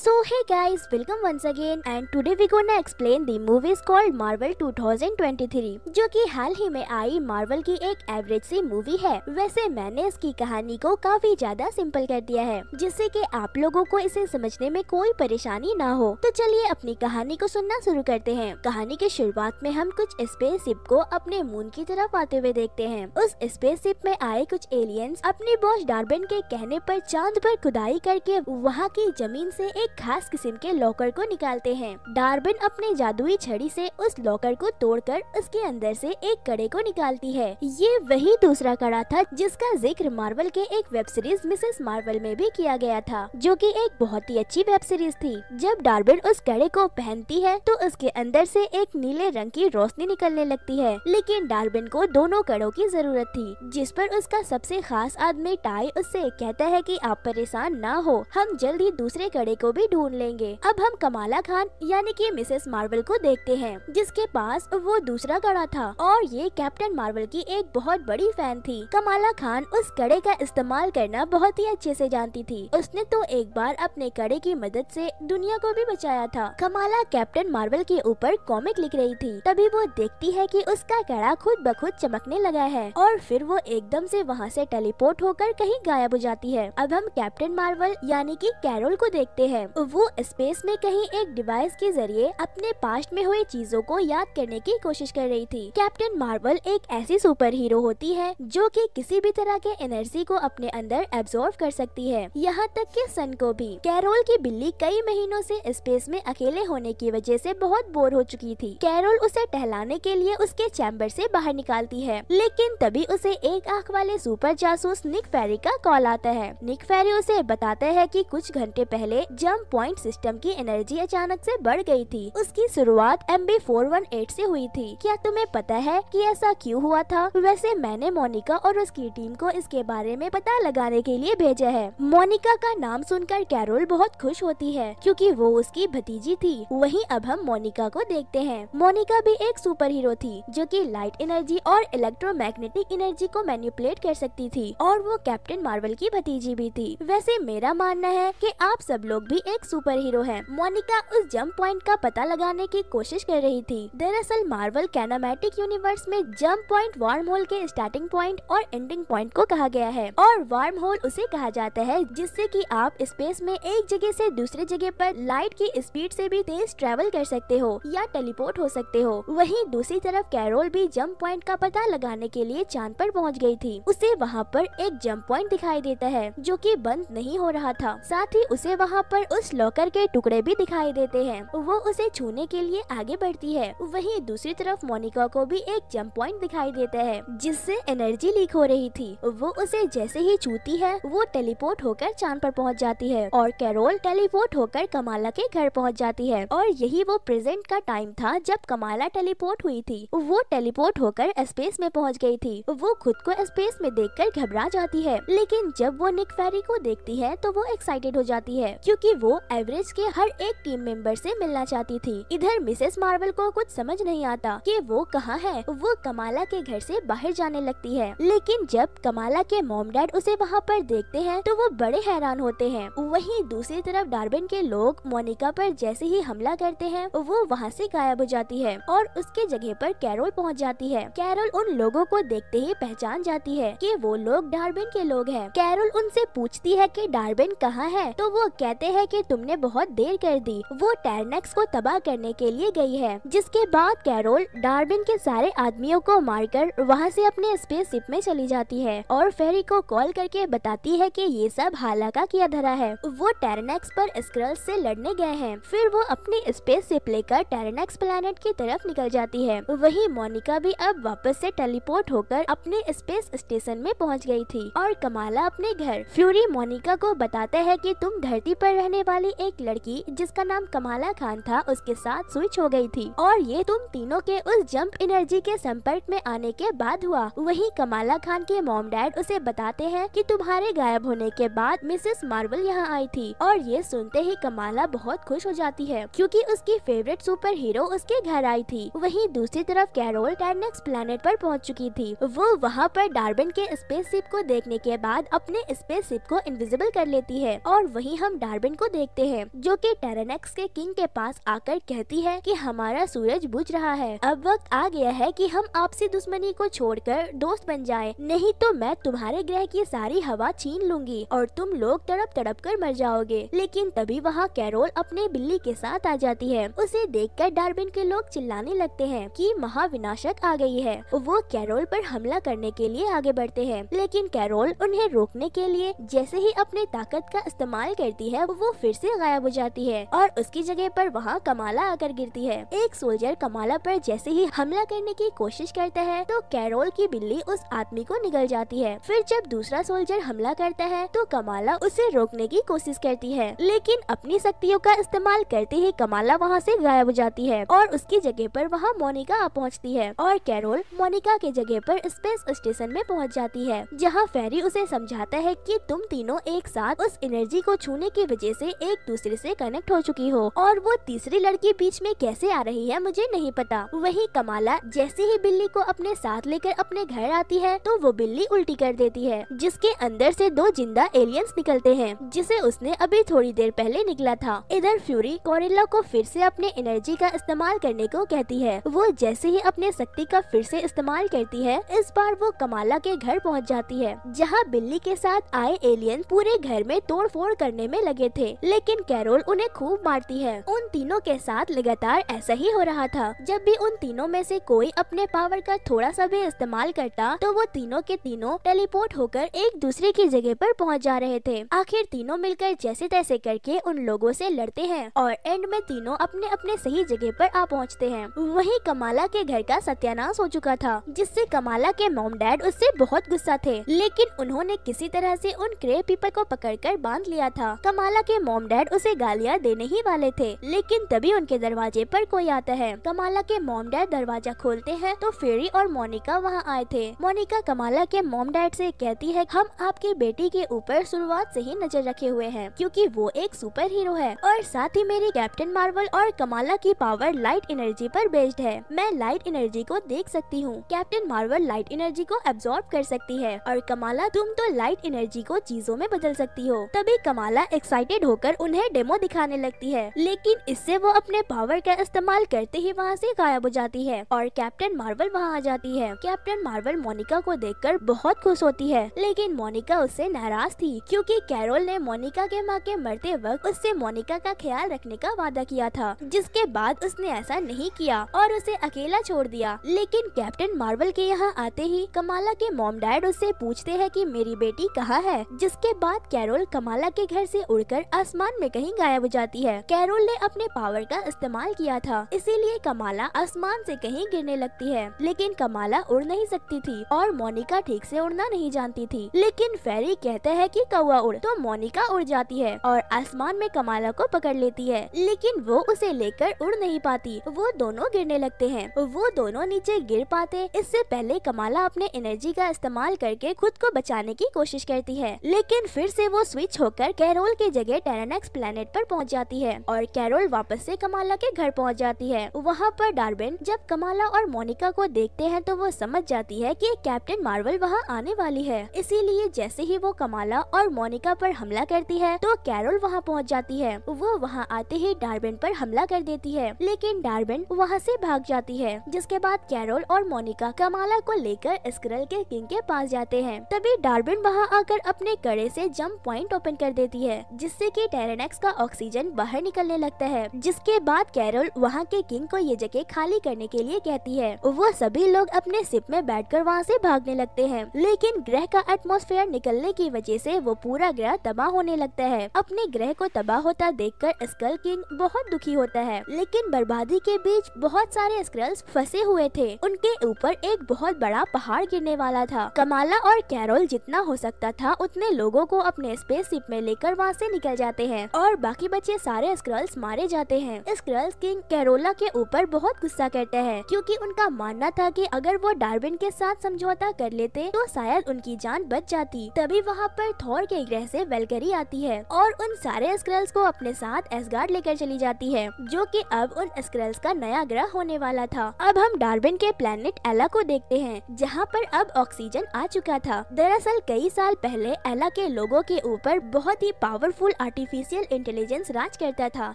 So hey guys, welcome once again and today we gonna explain the movies called Marvel 2023 जो कि हाल ही में आई Marvel की एक average सी movie है। वैसे मैंने इसकी कहानी को काफी ज्यादा सिंपल कर दिया है जिससे कि आप लोगों को इसे समझने में कोई परेशानी ना हो। तो चलिए अपनी कहानी को सुनना शुरू करते हैं। कहानी की शुरुआत में हम कुछ स्पेसशिप को अपने मून की तरफ आते हुए देखते हैं। उस स्पेसशिप में आए कुछ एलियंस अपने बॉस डार्बिन के कहने पर चांद पर खुदाई करके वहाँ की जमीन से एक खास किस्म के लॉकर को निकालते हैं। डार्बिन अपने जादुई छड़ी से उस लॉकर को तोड़कर उसके अंदर से एक कड़े को निकालती है। ये वही दूसरा कड़ा था जिसका जिक्र मार्वल के एक वेब सीरीज मिसेस मार्वल में भी किया गया था, जो कि एक बहुत ही अच्छी वेब सीरीज थी। जब डार्बिन उस कड़े को पहनती है तो उसके अंदर से एक नीले रंग की रोशनी निकलने लगती है, लेकिन डार्बिन को दोनों कड़ों की जरूरत थी, जिस पर उसका सबसे खास आदमी टाई उससे कहता है कि आप परेशान ना हो, हम जल्द ही दूसरे कड़े को भी ढूंढ लेंगे। अब हम कमाला खान यानी कि मिसेस मार्वल को देखते हैं, जिसके पास वो दूसरा कड़ा था और ये कैप्टन मार्वल की एक बहुत बड़ी फैन थी। कमाला खान उस कड़े का इस्तेमाल करना बहुत ही अच्छे से जानती थी। उसने तो एक बार अपने कड़े की मदद से दुनिया को भी बचाया था। कमाला कैप्टन मार्वल के ऊपर कॉमिक लिख रही थी, तभी वो देखती है कि उसका कड़ा खुद ब खुद चमकने लगा है और फिर वो एकदम से वहाँ से टेलीपोर्ट होकर कहीं गायब हो जाती है। अब हम कैप्टन मार्वल यानी कि कैरोल को देखते हैं। वो स्पेस में कहीं एक डिवाइस के जरिए अपने पास्ट में हुई चीजों को याद करने की कोशिश कर रही थी। कैप्टन मार्वल एक ऐसी सुपर हीरो होती है जो कि किसी भी तरह के एनर्जी को अपने अंदर एब्जॉर्ब कर सकती है, यहाँ तक कि सन को भी। कैरोल की बिल्ली कई महीनों से स्पेस में अकेले होने की वजह से बहुत बोर हो चुकी थी। कैरोल उसे टहलाने के लिए उसके चैम्बर से बाहर निकालती है, लेकिन तभी उसे एक आंख वाले सुपर जासूस निक फेरी का कॉल आता है। निक फेरी उसे बताता है कि कुछ घंटे पहले जंप पॉइंट सिस्टम की एनर्जी अचानक से बढ़ गई थी। उसकी शुरुआत MB418 से हुई थी। क्या तुम्हें पता है कि ऐसा क्यों हुआ था? वैसे मैंने मोनिका और उसकी टीम को इसके बारे में पता लगाने के लिए भेजा है। मोनिका का नाम सुनकर कैरोल बहुत खुश होती है क्योंकि वो उसकी भतीजी थी। वहीं अब हम मोनिका को देखते हैं। मोनिका भी एक सुपर हीरो थी जो कि लाइट एनर्जी और इलेक्ट्रोमैग्नेटिक एनर्जी को मैनिपुलेट कर सकती थी और वो कैप्टन मार्वल की भतीजी भी थी। वैसे मेरा मानना है कि आप सब लोग भी एक सुपर हीरो हैं। मोनिका उस जंप पॉइंट का पता लगाने की कोशिश कर रही थी। दरअसल मार्वल कैनामैटिक यूनिवर्स में जंप पॉइंट वार्म होल के स्टार्टिंग पॉइंट और एंडिंग पॉइंट को कहा गया है और वार्म होल उसे कहा जाता है जिससे कि आप स्पेस में एक जगह से दूसरे जगह पर लाइट की स्पीड से भी तेज ट्रेवल कर सकते हो या टेलीपोर्ट हो सकते हो। वहीं दूसरी तरफ कैरोल भी जंप पॉइंट का पता लगाने के लिए चांद पर पहुंच गई थी। उसे वहां पर एक जंप पॉइंट दिखाई देता है जो कि बंद नहीं हो रहा था। साथ ही उसे वहां पर उस लॉकर के टुकड़े भी दिखाई देते हैं। वो उसे छूने के लिए आगे बढ़ती है। वहीं दूसरी तरफ मोनिका को भी एक जंप पॉइंट दिखाई देता है जिससे एनर्जी लीक हो रही थी। वो उसे जैसे ही छूती है वो टेलीपोर्ट होकर चांद पर पहुंच जाती है और कैरोल टेलीपोर्ट होकर कमाला के घर पहुंच जाती है। और यही वो प्रेजेंट का टाइम था जब कमाला टेलीपोर्ट हुई थी। वो टेलीपोर्ट होकर स्पेस में पहुंच गई थी। वो खुद को स्पेस में देखकर घबरा जाती है, लेकिन जब वो निक फेरी को देखती है तो वो एक्साइटेड हो जाती है क्योंकि वो एवरेज के हर एक टीम मेंबर से मिलना चाहती थी। इधर मिसेस मार्वल को कुछ समझ नहीं आता कि वो कहाँ है। वो कमाला के घर से बाहर जाने लगती है, लेकिन जब कमाला के मॉम डैड उसे वहाँ पर देखते हैं तो वो बड़े हैरान होते हैं। वहीं दूसरी तरफ डार्बिन के लोग मोनिका पर जैसे ही हमला करते हैं वो वहाँ से गायब हो जाती है और उसके जगह पर कैरोल पहुँच जाती है। कैरोल उन लोगों को देखते ही पहचान जाती है कि वो लोग डार्बिन के लोग हैं। कैरोल उनसे पूछती है कि डार्बिन कहाँ है, तो वो कहते हैं कि तुमने बहुत देर कर दी, वो टैरनेक्स को तबाह करने के लिए गई है। जिसके बाद कैरोल डार्बिन के सारे आदमियों को मारकर वहाँ से अपने स्पेसशिप में चली जाती है और फेरी को कॉल करके बताती है कि ये सब हाला का किया धरा है। वो टैरनेक्स पर स्क्रल्स से लड़ने गए हैं। फिर वो अपनी स्पेसशिप लेकर टैरनेक्स प्लेनेट की तरफ निकल जाती है। वहीं मोनिका भी अब वापस से टेलीपोर्ट होकर अपने स्पेस स्टेशन में पहुँच गई थी और कमाला अपने घर। फ्यूरी मोनिका को बताता है कि तुम धरती पर रहने वाली एक लड़की जिसका नाम कमाला खान था उसके साथ स्विच हो गई थी और ये तुम तीनों के उस जंप एनर्जी के संपर्क में आने के बाद हुआ। वहीं कमाला खान के मॉम डैड उसे बताते हैं कि तुम्हारे गायब होने के बाद मिसेस मार्वल यहाँ आई थी और ये सुनते ही कमाला बहुत खुश हो जाती है क्योंकि उसकी फेवरेट सुपर हीरो उसके घर आई थी। वहीं दूसरी तरफ कैरोल टैरनेक्स प्लेनेट पर पहुँच चुकी थी। वो वहाँ पर डार्बिन के स्पेसशिप को देखने के बाद अपने स्पेसशिप को इनविजिबल कर लेती है और वहीं हम डार्बिन को देखते हैं, जो कि टेरानक्स के किंग के पास आकर कहती है कि हमारा सूरज बुझ रहा है, अब वक्त आ गया है कि हम आपसी दुश्मनी को छोड़कर दोस्त बन जाएं, नहीं तो मैं तुम्हारे ग्रह की सारी हवा छीन लूंगी और तुम लोग तड़प तड़प कर मर जाओगे। लेकिन तभी वहाँ कैरोल अपने बिल्ली के साथ आ जाती है। उसे देखकर डार्विन के लोग चिल्लाने लगते हैं कि महाविनाशक आ गई है। वो कैरोल पर हमला करने के लिए आगे बढ़ते हैं, लेकिन कैरोल उन्हें रोकने के लिए जैसे ही अपनी ताकत का इस्तेमाल करती है वो फिर से गायब हो जाती है और उसकी जगह पर वहाँ कमाला आकर गिरती है। एक सोल्जर कमाला पर जैसे ही हमला करने की कोशिश करता है तो कैरोल की बिल्ली उस आदमी को निगल जाती है। फिर जब दूसरा सोल्जर हमला करता है तो कमाला उसे रोकने की कोशिश करती है, लेकिन अपनी शक्तियों का इस्तेमाल करते ही कमाला वहाँ से गायब हो जाती है और उसकी जगह पर वहाँ मोनिका आ पहुँचती है और कैरोल मोनिका के जगह पर स्पेस स्टेशन में पहुँच जाती है, जहाँ फेरी उसे समझाता है कि तुम तीनों एक साथ उस एनर्जी को छूने की वजह से एक दूसरे से कनेक्ट हो चुकी हो और वो तीसरी लड़की बीच में कैसे आ रही है मुझे नहीं पता। वहीं कमाला जैसे ही बिल्ली को अपने साथ लेकर अपने घर आती है तो वो बिल्ली उल्टी कर देती है, जिसके अंदर से 2 जिंदा एलियंस निकलते हैं जिसे उसने अभी थोड़ी देर पहले निकला था। इधर फ्यूरी कोरिल्ला को फिर से अपने एनर्जी का इस्तेमाल करने को कहती है। वो जैसे ही अपने शक्ति का फिर से इस्तेमाल करती है, इस बार वो कमाला के घर पहुंच जाती है, जहां बिल्ली के साथ आए एलियन पूरे घर में तोड़फोड़ करने में लगे थे, लेकिन कैरोल उन्हें खूब मारती है। उन तीनों के साथ लगातार ऐसा ही हो रहा था। जब भी उन तीनों में से कोई अपने पावर का थोड़ा सा भी इस्तेमाल करता तो वो तीनों के तीनों टेलीपोर्ट होकर एक दूसरे की जगह पर पहुंच जा रहे थे। आखिर तीनों मिलकर जैसे तैसे करके उन लोगों से लड़ते हैं और एंड में तीनों अपने अपने सही जगह पर आ पहुंचते हैं। वहीं कमाला के घर का सत्यानाश हो चुका था, जिससे कमाला के मॉम डैड उससे बहुत गुस्सा थे, लेकिन उन्होंने किसी तरह से उन क्रे पीपल को पकड़कर बांध लिया था। कमाला के मॉम डैड उसे गालियां देने ही वाले थे, लेकिन तभी उनके दरवाजे पर कोई आता है। कमाला के मॉम डैड दरवाजा खोलते हैं तो फेरी और मोनिका वहाँ आए थे। मोनिका कमाला के मॉम डैड से कहती है, हम आपकी बेटी के ऊपर शुरुआत से ही नजर रखे हुए हैं क्योंकि वो एक सुपर हीरो है और साथ ही मेरी कैप्टन मार्वल और कमाला की पावर लाइट एनर्जी पर बेस्ड है। मैं लाइट एनर्जी को देख सकती हूँ। कैप्टन मार्वल लाइट एनर्जी को एब्जॉर्ब कर सकती है और कमाला तुम तो लाइट एनर्जी को चीजों में बदल सकती हो। तभी कमाला एक्साइटेड होकर उन्हें डेमो दिखाने लगती है, लेकिन इससे वो अपने पावर का इस्तेमाल करते ही वहाँ से गायब हो जाती है और कैप्टन मार्वल वहाँ आ जाती है। कैप्टन मार्वल मोनिका को देखकर बहुत खुश होती है, लेकिन मोनिका उससे नाराज थी क्योंकि कैरोल ने मोनिका के माँ के मरते वक्त उससे मोनिका का ख्याल रखने का वादा किया था, जिसके बाद उसने ऐसा नहीं किया और उसे अकेला छोड़ दिया। लेकिन कैप्टन मार्वल के यहाँ आते ही कमाला के मॉम डैड उससे पूछते हैं कि मेरी बेटी कहाँ है, जिसके बाद कैरोल कमाला के घर से उड़कर आसमान में कहीं गायब हो जाती है। कैरोल ने अपने पावर का इस्तेमाल किया था, इसीलिए कमाला आसमान से कहीं गिरने लगती है, लेकिन कमाला उड़ नहीं सकती थी और मोनिका ठीक से उड़ना नहीं जानती थी। लेकिन फेरी कहता है कि कौवा उड़, तो मोनिका उड़ जाती है और आसमान में कमाला को पकड़ लेती है, लेकिन वो उसे लेकर उड़ नहीं पाती। वो दोनों गिरने लगते हैं। वो दोनों नीचे गिर पाते इससे पहले कमाला अपने एनर्जी का इस्तेमाल करके खुद को बचाने की कोशिश करती है, लेकिन फिर से वो स्विच होकर कैरोल के जगह टेरानक्स प्लेनेट पर पहुंच जाती है और कैरोल वापस से कमाला के घर पहुंच जाती है। वहाँ पर डार्विन जब कमाला और मोनिका को देखते हैं तो वो समझ जाती है कि कैप्टन मार्वल वहाँ आने वाली है, इसीलिए जैसे ही वो कमाला और मोनिका पर हमला करती है तो कैरोल वहाँ पहुँच जाती है। वो वहाँ आते ही डार्विन पर हमला कर देती है, लेकिन डार्विन वहाँ से भाग जाती है, जिसके बाद कैरोल और मोनिका कमाला को लेकर स्क्रल के किंग के पास जाते हैं। तभी डार्विन वहाँ आकर अपने कड़े से जंप पॉइंट ओपन कर देती है, जिससे कि टेरानक्स का ऑक्सीजन बाहर निकलने लगता है। जिसके बाद कैरोल वहाँ के किंग को ये जगह खाली करने के लिए कहती है। वो सभी लोग अपने शिप में बैठकर वहाँ से भागने लगते हैं, लेकिन ग्रह का एटमॉस्फेयर निकलने की वजह से वो पूरा ग्रह तबाह होने लगता है। अपने ग्रह को तबाह होता देखकर स्क्रल किंग बहुत दुखी होता है, लेकिन बर्बादी के बीच बहुत सारे स्क्रल्स फंसे हुए थे। उनके ऊपर एक बहुत बड़ा पहाड़ गिरने वाला था। कमाला और कैरोल जितना हो सकता था उतने लोगों को अपने स्पेसशिप में लेकर वहाँ से निकल जाते हैं और बाकी बचे सारे स्क्रल्स मारे जाते हैं। स्क्रल्स किंग कैरोला के ऊपर बहुत गुस्सा करता है क्योंकि उनका मानना था कि अगर वो डार्विन के साथ समझौता कर लेते तो शायद उनकी जान बच जाती। तभी वहाँ पर थॉर के ग्रह से वेलकरी आती है और उन सारे स्क्रल्स को अपने साथ एसगार्ड लेकर चली जाती है, जो कि अब उन स्क्रल्स का नया ग्रह होने वाला था। अब हम डार्विन के प्लेनेट एला को देखते हैं, जहाँ पर अब ऑक्सीजन आ चुका था। दरअसल कई साल पहले एला के लोगों के ऊपर बहुत ही पावरफुल आर्टिफिशियल इंटेलिजेंस राज करता था,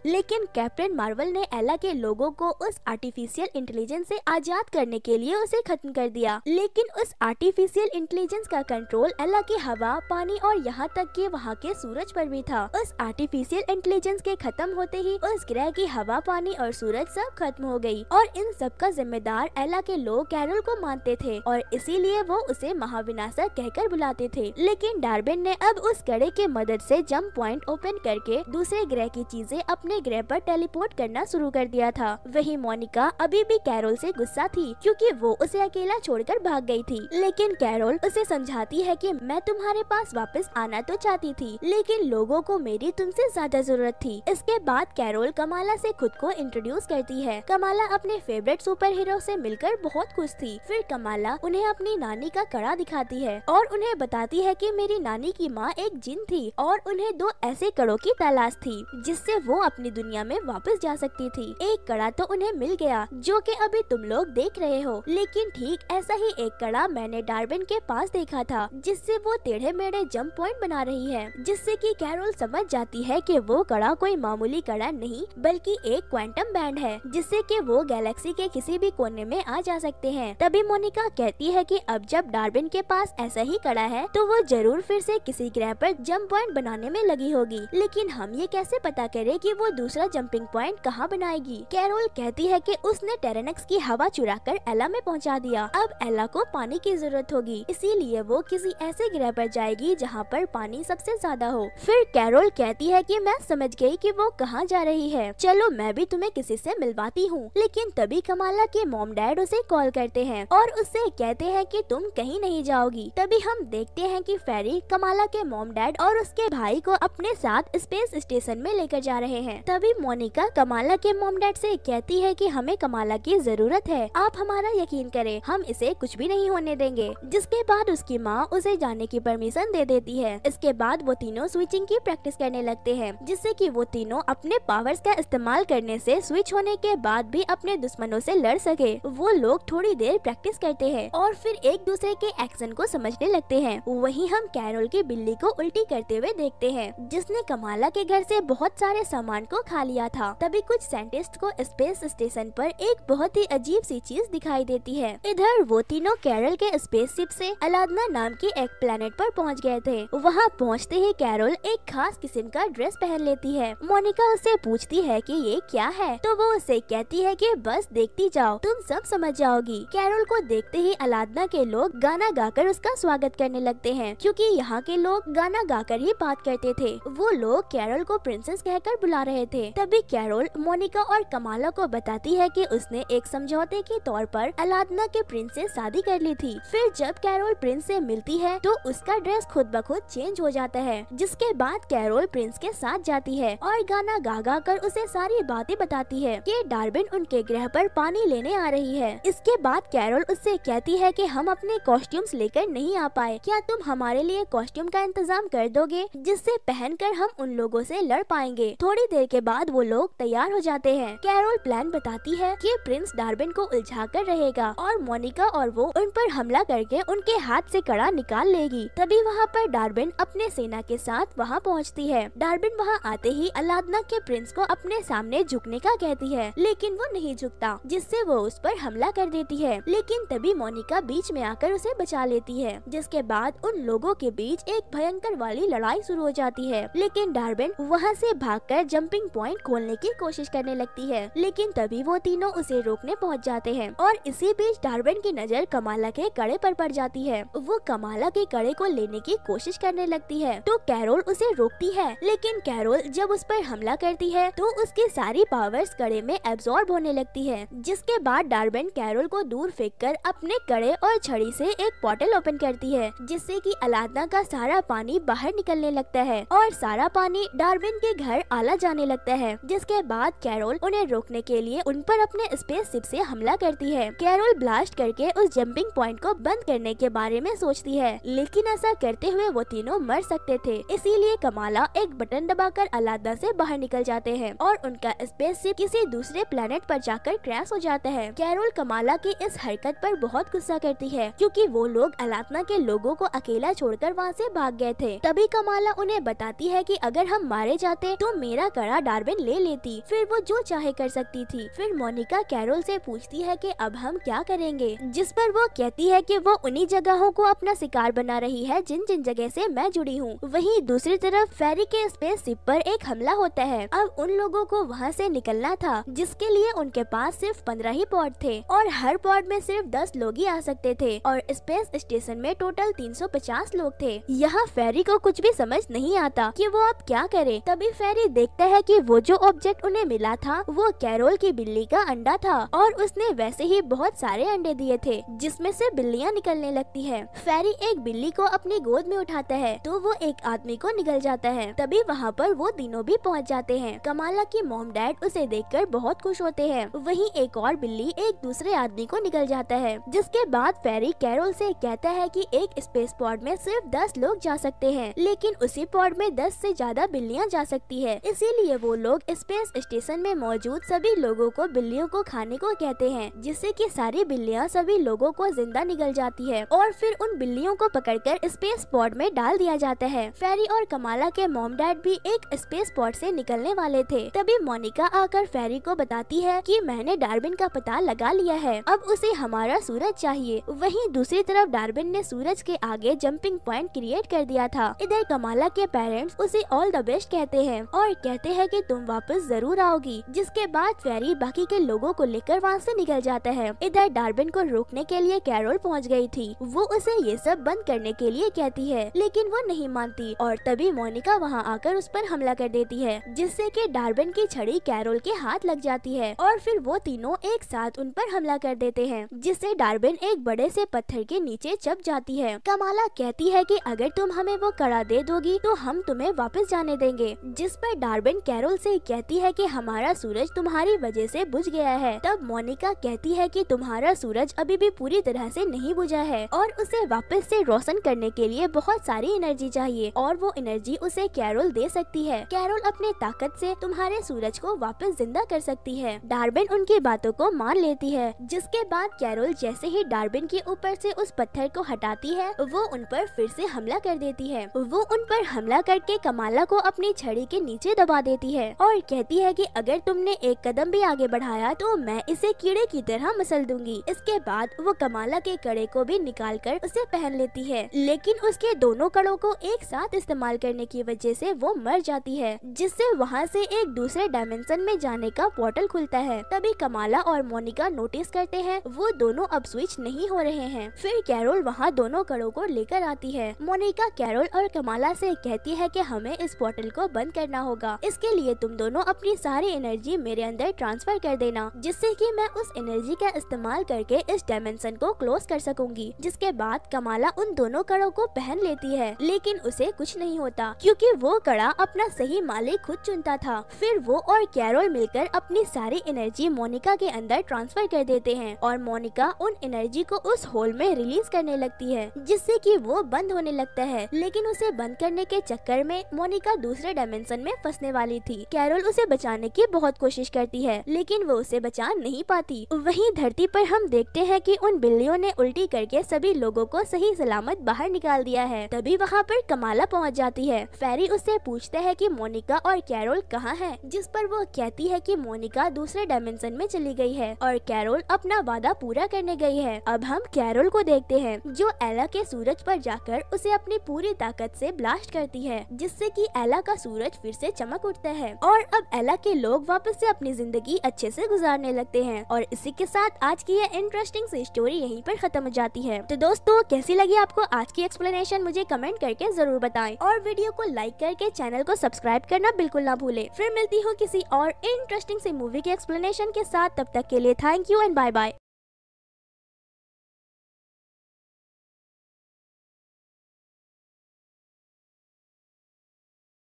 लेकिन कैप्टन मार्वल ने एला के लोगों को उस आर्टिफिशियल इंटेलिजेंस से आजाद करने के लिए उसे खत्म कर दिया। लेकिन उस आर्टिफिशियल इंटेलिजेंस का कंट्रोल एला की हवा, पानी और यहाँ तक कि वहाँ के सूरज पर भी था। उस आर्टिफिशियल इंटेलिजेंस के खत्म होते ही उस ग्रह की हवा, पानी और सूरज सब खत्म हो गई और इन सब का जिम्मेदार एला के लोग कैरोल को मानते थे और इसीलिए वो उसे महाविनाशक कहकर बुलाते थे। लेकिन डार्विन ने अब उस कड़े की मदद से जंप पॉइंट ओपन करके दूसरे ग्रह की चीजें अपने ग्रह पर टेलीपोर्ट करना शुरू कर दिया था। वही मोनिका अभी भी कैरोल से गुस्सा थी क्योंकि वो उसे अकेला छोड़कर भाग गई थी। लेकिन कैरोल उसे समझाती है कि मैं तुम्हारे पास वापस आना तो चाहती थी, लेकिन लोगों को मेरी तुमसे ज्यादा जरूरत थी। इसके बाद कैरोल कमाला से खुद को इंट्रोड्यूस करती है। कमाला अपने फेवरेट सुपर हीरो से मिलकर बहुत खुश थी। फिर कमाला उन्हें अपनी नानी का कड़ा दिखाती है और उन्हें बताती है कि मेरी नानी की माँ एक जिन थी और उन्हें 2 ऐसे कड़ों की तलाश थी जिससे वो अपनी दुनिया में वापस जा सकती थी। एक कड़ा तो उन्हें मिल गया जो कि अभी तुम लोग देख रहे हो, लेकिन ठीक ऐसा ही एक कड़ा मैंने डार्विन के पास देखा था जिससे वो टेढ़े मेढ़े जंप पॉइंट बना रही है, जिससे कि कैरोल समझ जाती है कि वो कड़ा कोई मामूली कड़ा नहीं बल्कि एक क्वांटम बैंड है जिससे कि वो गैलेक्सी के किसी भी कोने में आ जा सकते हैं। तभी मोनिका कहती है कि अब जब डार्विन के पास ऐसा ही कड़ा है तो वो जरूर फिर से किसी ग्रह पर जंप पॉइंट बनाने में लगी होगी, लेकिन हम ये कैसे पता करें कि वो दूसरा जंपिंग पॉइंट कहाँ बनाएगी। कैरोल कहती है कि उसने टेरेनक्स की हवा चुराकर एला में पहुँचा दिया। अब एला को पानी की जरूरत होगी, इसीलिए वो किसी ऐसे ग्रह पर जाएगी जहाँ पर पानी सबसे ज्यादा हो। फिर कैरोल कहती है कि मैं समझ गई कि वो कहाँ जा रही है, चलो मैं भी तुम्हें किसी से मिलवाती हूँ। लेकिन तभी कमाला के मॉम डैड उसे कॉल करते हैं और उससे कहते हैं कि तुम कहीं नहीं जाओगी। तभी हम देखते हैं कि फेरी कमाला के मॉम डैड और उसके भाई को अपने साथ स्पेस स्टेशन में लेकर जा रहे हैं। तभी मोनिका कमाला के मॉम डैड से कहती है कि हमें कमाला की जरूरत है, आप हमारा यकीन करें, हम इसे कुछ भी नहीं होने देंगे। जिसके बाद उसकी माँ उसे जाने की परमिशन दे देती है। इसके बाद वो तीनों स्विचिंग की प्रैक्टिस करने लगते हैं जिससे कि वो तीनों अपने पावर्स का इस्तेमाल करने से स्विच होने के बाद भी अपने दुश्मनों से लड़ सके। वो लोग थोड़ी देर प्रैक्टिस करते हैं और फिर एक दूसरे के एक्शन को समझने लगते हैं। वहीं हम कैरोल की बिल्ली को उल्टी करते हुए देखते हैं जिसने कमाला के घर से बहुत सारे सामान को खा लिया था। तभी कुछ साइंटिस्ट को स्पेस स्टेशन पर एक बहुत ही अजीब सी चीज दिखाई देती है। इधर वो तीनों कैरोल के स्पेसशिप से अलादना नाम के एक प्लेनेट पर पहुंच गए थे। वहां पहुंचते ही कैरोल एक खास किस्म का ड्रेस पहन लेती है। मोनिका उससे पूछती है कि ये क्या है, तो वो उसे कहती है कि बस देखती जाओ, तुम सब समझ जाओगी। कैरोल को देखते ही अलादना के लोग गाना गाकर उसका स्वागत करने लगते हैं क्योंकि यहाँ के लोग गाना गाकर ही बात करते थे। वो लोग कैरोल को प्रिंसेस कहकर बुला रहे थे। तभी कैरोल मोनिका और कमाला को बताती है कि उसने एक समझौते के तौर पर अलादना के प्रिंस से शादी कर ली थी। फिर जब कैरोल प्रिंस से मिलती है तो उसका ड्रेस खुद ब खुद चेंज हो जाता है, जिसके बाद कैरोल प्रिंस के साथ जाती है और गाना गा गा कर उसे सारी बातें बताती है कि डार्विन उनके ग्रह पर पानी लेने आ रही है। इसके बाद कैरोल उससे कहती है कि हम अपने कॉस्ट्यूम्स लेकर नहीं आ पाए, क्या तुम हमारे लिए कॉस्ट्यूम का इंतजाम कर दोगे जिससे पहनकर हम उन लोगों से लड़ पाएंगे। थोड़ी देर के बाद वो लोग तैयार हो जाते हैं। कैरोल प्लान बताती है कि प्रिंस डार्विन को उलझा कर रहेगा और मोनिका और वो उन पर हमला करके उनके हाथ से कड़ा निकाल लेगी। तभी वहाँ पर डार्विन अपने सेना के साथ वहाँ पहुँचती है। डार्विन वहाँ आते ही अलादना के प्रिंस को अपने सामने झुकने का कहती है, लेकिन वो नहीं झुकता, जिससे वो उस पर हमला कर देती है। लेकिन तभी मोनिका बीच में आकर उसे बचा लेती है, जिसके बाद उन लोगों के बीच एक भयंकर वाली लड़ाई शुरू हो जाती है। लेकिन डार्विन वहाँ से भागकर जंपिंग पॉइंट खोलने की कोशिश करने लगती है, लेकिन तभी वो तीनों उसे रोकने पहुँच जाते हैं और इसी बीच डार्विन की नजर कमाला के कड़े पर पड़ जाती है। वो कमाला के कड़े को लेने की कोशिश करने लगती है तो कैरोल उसे रोकती है, लेकिन कैरोल जब उस पर हमला करती है तो उसकी सारी पावर्स कड़े में एब्जॉर्ब होने लगती है। जिसके बाद डार्विन कैरोल को दूर फेंककर अपने कड़े और छड़ी से एक पोर्टल ओपन करती है, जिससे कि अलादना का सारा पानी बाहर निकलने लगता है और सारा पानी डार्विन के घर आला जाने लगता है। जिसके बाद कैरोल उन्हें रोकने के लिए उन पर अपने स्पेसशिप से हमला करती है। कैरोल ब्लास्ट करके उस जंपिंग पॉइंट को बंद करने के बारे में सोचती है, लेकिन ऐसा करते हुए वो तीनों मर सकते थे, इसीलिए कमाला एक बटन दबाकर अलादना से बाहर निकल जाते हैं और उनका स्पेसशिप किसी दूसरे प्लेनेट पर जाकर क्रैश हो जाता है। कैरोल कमाला की इस हरकत पर बहुत गुस्सा करती है क्योंकि वो लोग अलादना के लोगों को अकेला छोड़कर वहाँ से भाग गए थे। तभी कमाला उन्हें बताती है कि कि अगर हम मारे जाते तो मेरा कड़ा डार्विन ले लेती, फिर वो जो चाहे कर सकती थी। फिर मोनिका कैरोल से पूछती है कि अब हम क्या करेंगे, जिस पर वो कहती है कि वो उन्हीं जगहों को अपना शिकार बना रही है जिन जिन जगह से मैं जुड़ी हूँ। वहीं दूसरी तरफ फेरी के स्पेसशिप पर एक हमला होता है। अब उन लोगों को वहाँ से निकलना था, जिसके लिए उनके पास सिर्फ 15 ही पॉड थे और हर पॉड में सिर्फ 10 लोग ही आ सकते थे और स्पेस स्टेशन में टोटल 350 लोग थे। यहाँ फेरी को कुछ भी समझ नहीं आता कि वो अब क्या करे। तभी फेरी देखता है कि वो जो ऑब्जेक्ट उन्हें मिला था वो कैरोल की बिल्ली का अंडा था और उसने वैसे ही बहुत सारे अंडे दिए थे जिसमें से बिल्लियाँ निकलने लगती है। फेरी एक बिल्ली को अपनी गोद में उठाता है तो वो एक आदमी को निगल जाता है। तभी वहाँ पर वो तीनों भी पहुँच जाते हैं। कमाला की मॉम डैड उसे देखकर बहुत खुश होते हैं। वहीं एक और बिल्ली एक दूसरे आदमी को निगल जाता है, जिसके बाद फेरी कैरोल से कहता है कि एक स्पेस पॉड में सिर्फ 10 लोग जा सकते हैं, लेकिन उसी पॉड में 10 से ज्यादा बिल्लियाँ जा सकती है। इसीलिए वो लोग स्पेस स्टेशन में मौजूद सभी लोगों को बिल्लियों को खाने को कहते हैं, जिससे कि सारी बिल्लियाँ सभी लोगों को जिंदा निगल जाती है और फिर उन बिल्लियों को पकड़कर स्पेस पॉड में डाल दिया जाता है। फेरी और कमाला के मॉम डैड भी एक स्पेस पॉड से निकलने वाले थे। तभी मोनिका आकर फेरी को बताती है कि मैंने डार्विन का पता लगा लिया है, अब उसे हमारा सूरज चाहिए। वहीं दूसरी तरफ डार्विन ने सूरज के आगे जंपिंग पॉइंट क्रिएट कर दिया था। इधर कमाला के पेरेंट्स उसे ऑल द बेस्ट कहते हैं और कहते हैं कि तुम वापस जरूर आओगी। जिसके बाद फेरी बाकी के लोगों को लेकर वहाँ से निकल जाता है। इधर डार्विन को रोकने के लिए कैरोल पहुँच गयी थी। वो उसे ये सब बंद करने के लिए कहती है, लेकिन वो नहीं मानती और तभी मोनिका वहाँ आकर उस पर हमला कर देती है, जिससे कि डार्विन की छड़ी कैरोल के हाथ लग जाती है और फिर वो तीनों एक साथ उन पर हमला कर देते हैं, जिससे डार्विन एक बड़े से पत्थर के नीचे चप जाती है। कमाला कहती है कि अगर तुम हमें वो कड़ा दे दोगी तो हम तुम्हें वापस जाने देंगे, जिस पर डार्विन कैरोल से कहती है कि हमारा सूरज तुम्हारी वजह से बुझ गया है। तब मोनिका कहती है कि तुम्हारा सूरज अभी भी पूरी तरह से नहीं बुझा है और उसे वापस से रोशन करने के लिए बहुत सारी एनर्जी चाहिए और वो एनर्जी उसे कैरोल दे सकती है। कैरोल अपने ताकत से तुम्हारे सूरज को वापस जिंदा कर सकती है। डार्विन उनकी बातों को मान लेती है, जिसके बाद कैरोल जैसे ही डार्विन के ऊपर से उस पत्थर को हटाती है वो उन पर फिर से हमला कर देती है। वो उन पर हमला करके कमाला को अपनी छड़ी के नीचे दबा देती है और कहती है कि अगर तुमने एक कदम भी आगे बढ़ाया तो मैं इसे कीड़े की तरह मसल दूंगी। इसके बाद वो कमाला के कड़े को भी निकाल कर उसे पहन लेती है, लेकिन उसके दोनों कड़ों को एक साथ इस्तेमाल करने की वजह से वो मर जाती है, जिससे वहाँ से एक दूसरे डायमेंशन में जाने का पोर्टल खुलता है। तभी कमाला और मोनिका नोटिस करते हैं वो दोनों अब स्विच नहीं हो रहे हैं। फिर कैरोल वहाँ दोनों कड़ों को लेकर आती है। मोनिका कैरोल और कमाला से कहती है कि हमें इस पोर्टल को बंद करना होगा, इसके लिए तुम दोनों अपनी सारी एनर्जी मेरे अंदर ट्रांसफर कर देना, जिससे कि मैं उस एनर्जी का इस्तेमाल करके इस डायमेंशन को क्लोज कर सकूंगी। जिसके बाद कमाला उन दोनों कड़ों को पहन लेती है, लेकिन उसे कुछ नहीं होता क्योंकि वो कड़ा अपना सही मालिक खुद चुनता था। फिर वो और कैरोल मिलकर अपनी सारी एनर्जी मोनिका के अंदर ट्रांसफर कर देते हैं और मोनिका उन एनर्जी को उस होल में रिलीज करने लगती है, जिससे कि वो बंद होने लगता है। लेकिन उसे बंद करने के चक्कर में मोनिका दूसरे डायमेंशन में फंसने वाली थी। कैरोल उसे बचाने की बहुत कोशिश करती है, लेकिन वो उसे बचा नहीं पाती। वहीं धरती पर हम देखते हैं कि उन बिल्लियों ने उल्टी करके सभी लोगों को सही सलामत बाहर निकाल दिया है। तभी वहाँ पर कमाला पहुँच जाती है। फेरी उससे पूछते हैं कि मोनिका और कैरोल कहाँ है, जिस पर वो कहती है कि मोनिका दूसरे डायमेंशन में चली गई है और कैरोल अपना वादा पूरा करने गई है। अब हम कैरोल को देखते हैं जो एला के सूरज पर जाकर उसे अपनी पूरी ताकत से ब्लास्ट करती है, जिससे कि एला का सूरज फिर से चमक उठता है और अब एला के लोग वापस से अपनी जिंदगी अच्छे से गुजारने लगते हैं। और इसी के साथ आज की यह इंटरेस्टिंग सी स्टोरी यहीं पर खत्म हो जाती है। तो दोस्तों कैसी लगी आपको आज की एक्सप्लेनेशन मुझे कमेंट करके जरूर बताएं और वीडियो को लाइक करके चैनल को सब्सक्राइब करना बिल्कुल ना भूले। फिर मिलती हूँ किसी और इंटरेस्टिंग सी मूवी के एक्सप्लेनेशन के साथ, तब तक के लिए thank you and bye bye.